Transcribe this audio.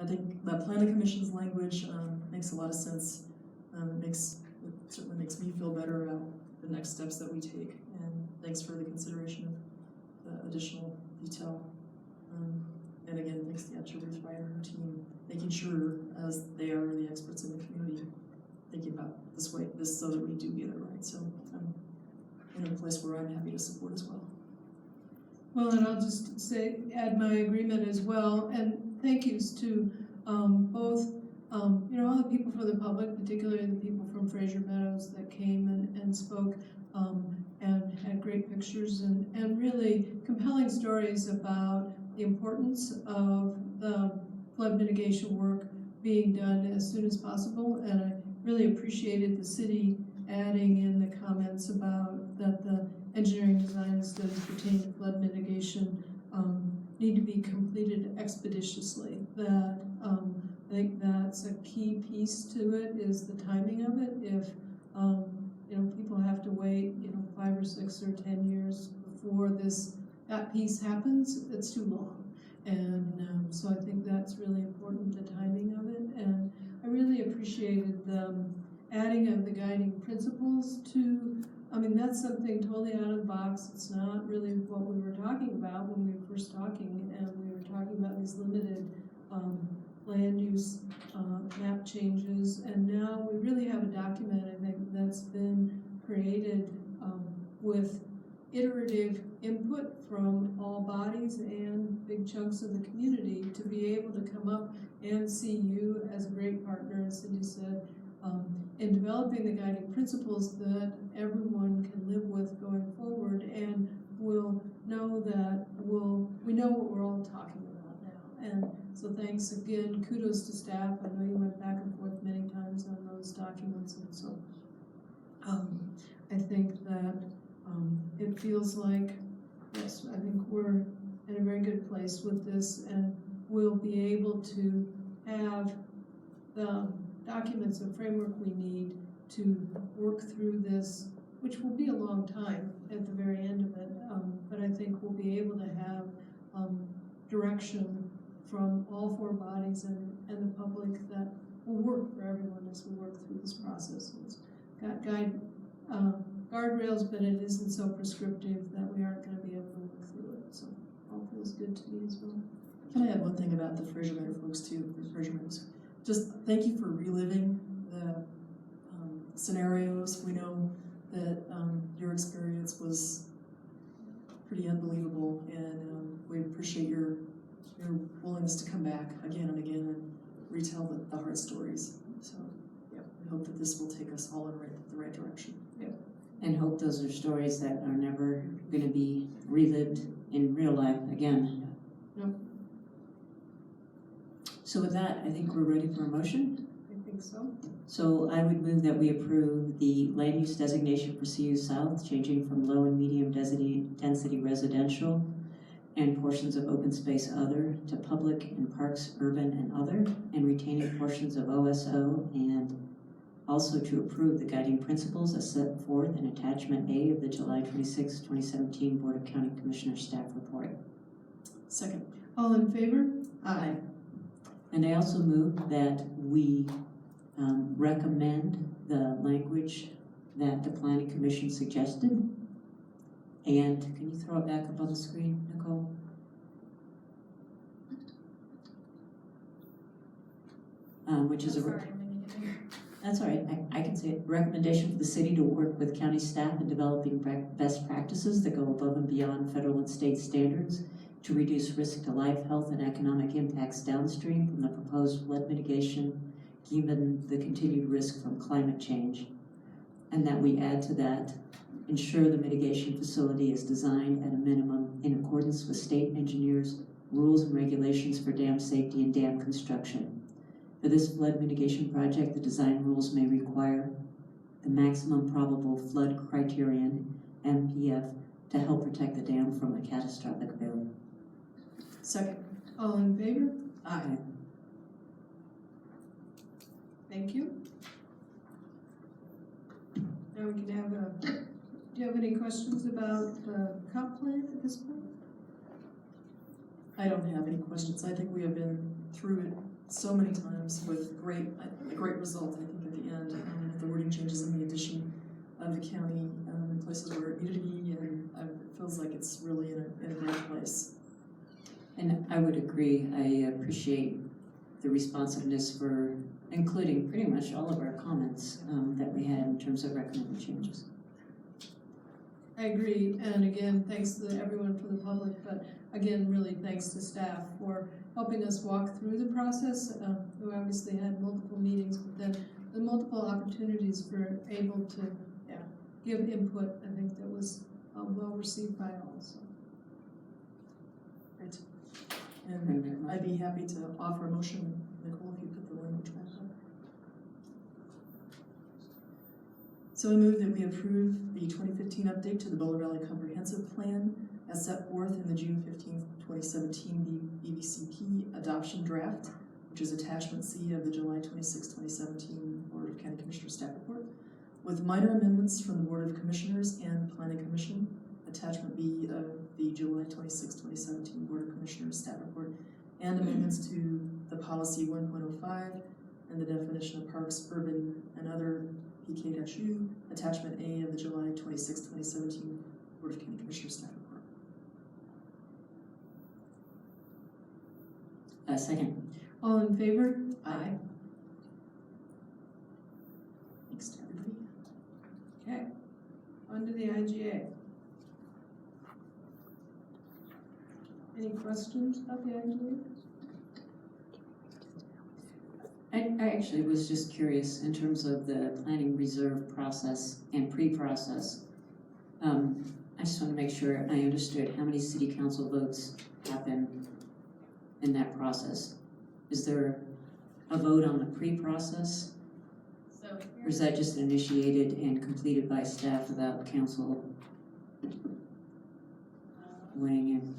I think that planning commission's language makes a lot of sense. It certainly makes me feel better about the next steps that we take, and thanks for the consideration of the additional detail. And again, thanks to Ruth Ryder and her team, making sure, as they are the experts in the community, thinking about this so that we do get it right. So I'm in a place where I'm happy to support as well. Well, and I'll just add my agreement as well, and thank yous to both, all the people from the public, particularly the people from Fraser Meadows that came and spoke and had great pictures and really compelling stories about the importance of the flood mitigation work being done as soon as possible. And I really appreciated the city adding in the comments about that the engineering design studies pertaining to flood mitigation need to be completed expeditiously. That I think that's a key piece to it, is the timing of it. If people have to wait 5 or 6 or 10 years before that piece happens, it's too long. And so I think that's really important, the timing of it. And I really appreciated the adding of the guiding principles to, that's something totally out of the box. It's not really what we were talking about when we were first talking, and we were talking about these limited land use map changes. And now we really have a document, I think, that's been created with iterative input from all bodies and big chunks of the community to be able to come up and see you as a great partner, as Cindy said, in developing the guiding principles that everyone can live with going forward, and will know that we know what we're all talking about now. And so thanks again, kudos to staff. I know you went back and forth many times on those documents, and so I think that it feels like, yes, I think we're in a very good place with this, and we'll be able to have the documents and framework we need to work through this, which will be a long time at the very end of it, but I think we'll be able to have direction from all 4 bodies and the public that will work for everyone as we work through this process. It's got guardrails, but it isn't so prescriptive that we aren't going to be able to work through it. So all feels good to me as well. Can I add one thing about the Fraser Meadow folks too? Fraser Meadows. Just thank you for reliving the scenarios. We know that your experience was pretty unbelievable, and we appreciate your willingness to come back again and again and retell the hard stories. So yeah, we hope that this will take us all in the right direction. Yeah. And hope those are stories that are never going to be relived in real life again. Nope. So with that, I think we're ready for a motion. I think so. So I would move that we approve the land use designation for CU South, changing from low and medium density residential and portions of open space other to public and parks, urban and other, and retaining portions of OSO, and also to approve the guiding principles as set forth in attachment A of the July 26, 2017 Board of County Commissioners staff report. Second. All in favor? Aye. And I also move that we recommend the language that the Planning Commission suggested. And can you throw it back up on the screen, Nicole? Which is that's all right, I can say it. Recommendation for the city to work with county staff in developing best practices that go above and beyond federal and state standards to reduce risk to life, health, and economic impacts downstream from the proposed flood mitigation, given the continued risk from climate change. And that we add to that, ensure the mitigation facility is designed at a minimum in accordance with state engineers' rules and regulations for dam safety and dam construction. For this flood mitigation project, the design rules may require the maximum probable flood criterion, MPF, to help protect the dam from a catastrophic failure. Second. All in favor? Aye. Thank you. Now we can have do you have any questions about the comp plan at this point? I don't have any questions. I think we have been through it so many times with a great result, I think, at the end, with the wording changes and the addition of the county in places where it needed to be, and it feels like it's really in a great place. And I would agree. I appreciate the responsiveness for including pretty much all of our comments that we had in terms of recommended changes. I agree, and again, thanks to everyone for the public, but again, really thanks to staff for helping us walk through the process. We obviously had multiple meetings, but then the multiple opportunities for able to give input, I think that was well received by all. So. Great. And I'd be happy to offer a motion, Nicole, if you put the language back up. So I move that we approve the 2015 update to the Boulder Valley Comprehensive Plan as set forth in the June 15, 2017 BVCP adoption draft, which is attachment C of the July 26, 2017 Board of County Commissioners staff report, with minor amendments from the Board of Commissioners and Planning Commission, attachment B of the July 26, 2017 Board of Commissioners staff report, and amendments to the policy 1.05 and the definition of parks, urban, and other PK-U, attachment A of the July 26, 2017 Board of County Commissioners staff report. Second. All in favor? Aye. Thanks to everybody. Okay, on to the IGA. Any questions about the IGA? I actually was just curious in terms of the planning reserve process and pre-process. I just want to make sure I understood how many city council votes happen in that process. Is there a vote on the pre-process? Or is that just initiated and completed by staff without council weighing in?